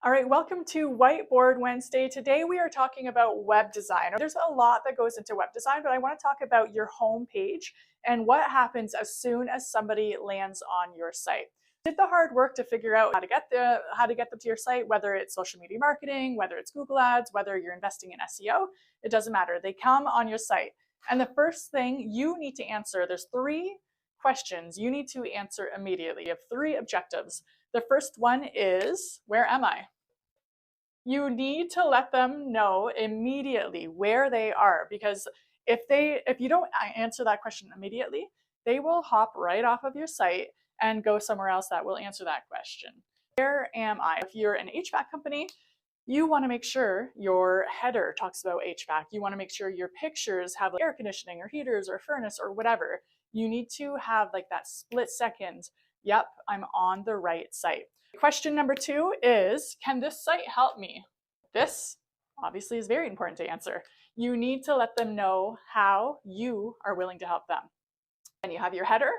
All right, welcome to Whiteboard Wednesday. Today we are talking about web design. There's a lot that goes into web design, but I want to talk about your home page and what happens as soon as somebody lands on your site. Did the hard work to figure out how to get them to your site, whether it's social media marketing, whether it's Google Ads, whether you're investing in SEO, it doesn't matter. They come on your site. And the first thing you need to answer, there's 3 questions you need to answer immediately. You have 3 objectives. The first one is, where am I? You need to let them know immediately where they are, because if you don't answer that question immediately, they will hop right off of your site and go somewhere else that will answer that question. Where am I? If you're an HVAC company, you want to make sure your header talks about HVAC. You want to make sure your pictures have air conditioning or heaters or furnace or whatever. You need to have like that split second, yep, I'm on the right site. Question number 2 is, can this site help me? This obviously is very important to answer. You need to let them know how you are willing to help them. And you have your header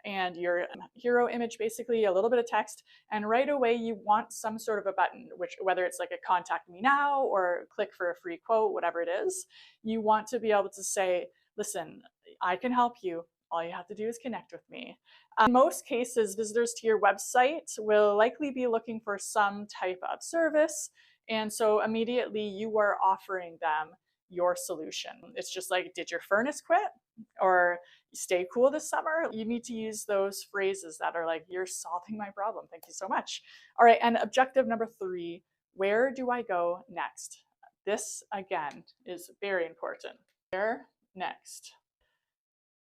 and your hero image, basically a little bit of text, and right away you want some sort of a button, whether it's like a contact me now or click for a free quote, whatever it is. You want to be able to say, listen, I can help you. All you have to do is connect with me. In most cases, visitors to your website will likely be looking for some type of service, and so immediately you are offering them your solution. It's just like, did your furnace quit? Or stay cool this summer? You need to use those phrases that are like, you're solving my problem. Thank you so much. All right, and objective number 3, where do I go next? This, again, is very important. Where next?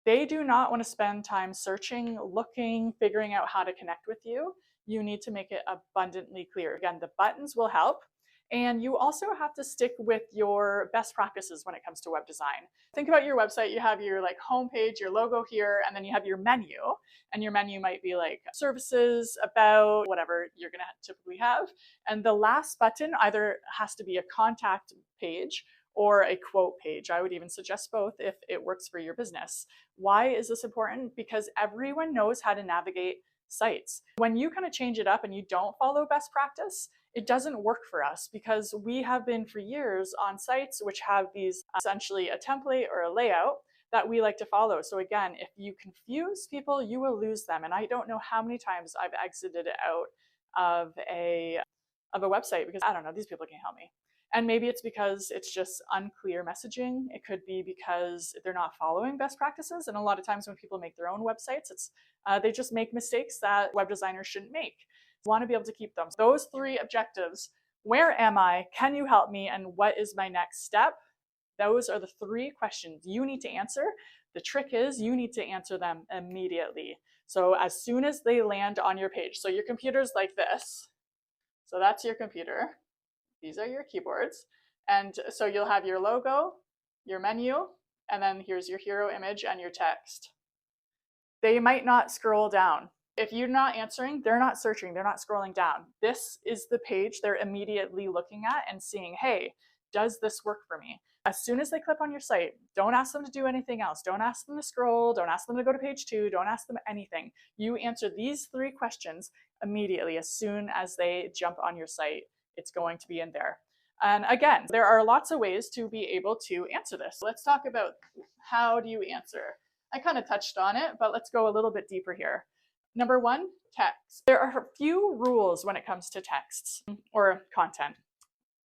They do not want to spend time searching, looking, figuring out how to connect with you. You need to make it abundantly clear. Again, the buttons will help. And you also have to stick with your best practices when it comes to web design. Think about your website. You have your homepage, your logo here, and then you have your menu. And your menu might be like services, about, whatever you're going to typically have. And the last button either has to be a contact page or a quote page. I would even suggest both if it works for your business. Why is this important? Because everyone knows how to navigate sites. When you kind of change it up and you don't follow best practice, it doesn't work for us, because we have been for years on sites which have these essentially a template or a layout that we like to follow. So again, if you confuse people, you will lose them. And I don't know how many times I've exited out of a website because I don't know, these people can't help me. And maybe it's because it's just unclear messaging. It could be because they're not following best practices. And a lot of times when people make their own websites, they just make mistakes that web designers shouldn't make. You want to be able to keep them. Those 3 objectives, where am I, can you help me, and what is my next step? Those are the 3 questions you need to answer. The trick is you need to answer them immediately. So as soon as they land on your page, so your computer's like this. So that's your computer. These are your keyboards. And so you'll have your logo, your menu, and then here's your hero image and your text. They might not scroll down. If you're not answering, they're not searching, they're not scrolling down. This is the page they're immediately looking at and seeing, hey, does this work for me? As soon as they click on your site, don't ask them to do anything else. Don't ask them to scroll. Don't ask them to go to page 2. Don't ask them anything. You answer these 3 questions immediately. As soon as they jump on your site, it's going to be in there. And again, there are lots of ways to be able to answer this. Let's talk about how do you answer. I kind of touched on it, but let's go a little bit deeper here. Number 1, text. There are a few rules when it comes to texts or content.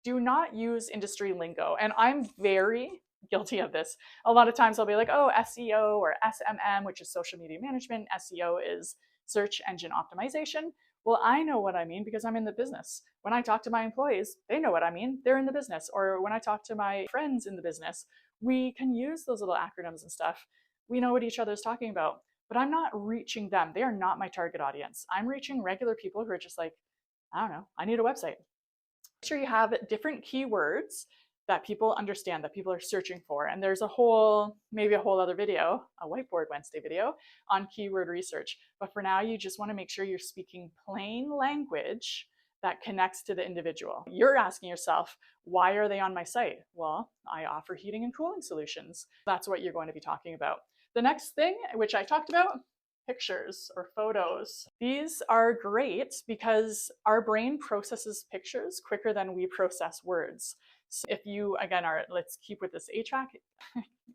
Do not use industry lingo. And I'm very guilty of this. A lot of times I'll be like, oh, SEO or SMM, which is social media management. SEO is search engine optimization. Well, I know what I mean because I'm in the business. When I talk to my employees, they know what I mean. They're in the business. Or when I talk to my friends in the business, we can use those little acronyms and stuff. We know what each other's talking about. But I'm not reaching them. They are not my target audience. I'm reaching regular people who are just like, I don't know, I need a website. Make sure you have different keywords that people understand, that people are searching for. And there's maybe a whole other video, a Whiteboard Wednesday video on keyword research. But for now, you just want to make sure you're speaking plain language that connects to the individual. You're asking yourself, why are they on my site? Well, I offer heating and cooling solutions. That's what you're going to be talking about. The next thing, which I talked about, pictures or photos. These are great because our brain processes pictures quicker than we process words. So if you, again, let's keep with this HVAC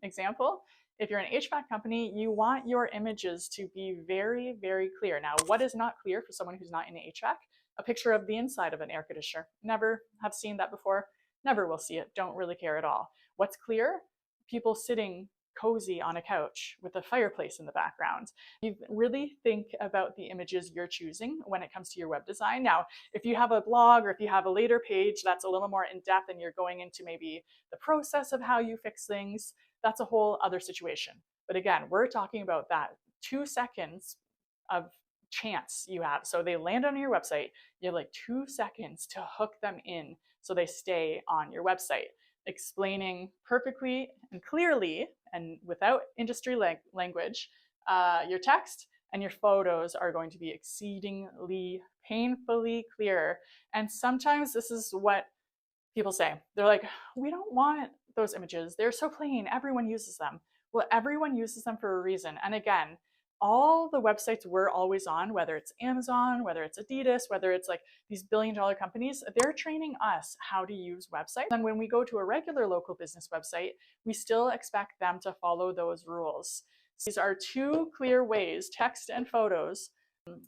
example. If you're an HVAC company, you want your images to be very, very clear. Now, what is not clear for someone who's not in HVAC? A picture of the inside of an air conditioner. Never have seen that before. Never will see it. Don't really care at all. What's clear? People sitting cozy on a couch with a fireplace in the background. You really think about the images you're choosing when it comes to your web design. Now, if you have a blog or if you have a later page that's a little more in depth and you're going into maybe the process of how you fix things, that's a whole other situation. But again, we're talking about that 2 seconds of chance you have. So they land on your website, you have like 2 seconds to hook them in so they stay on your website, explaining perfectly and clearly and without industry language your text, and your photos are going to be exceedingly painfully clear. And sometimes this is what people say. They're like, we don't want those images. They're so plain. Everyone uses them. Well, everyone uses them for a reason. And again, all the websites we're always on, whether it's Amazon, whether it's Adidas, whether it's like these billion-dollar companies, they're training us how to use websites. And when we go to a regular local business website, we still expect them to follow those rules. These are 2 clear ways, text and photos,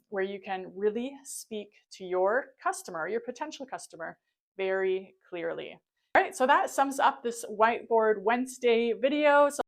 where you can really speak to your customer, your potential customer, very clearly. All right, so that sums up this Whiteboard Wednesday video. So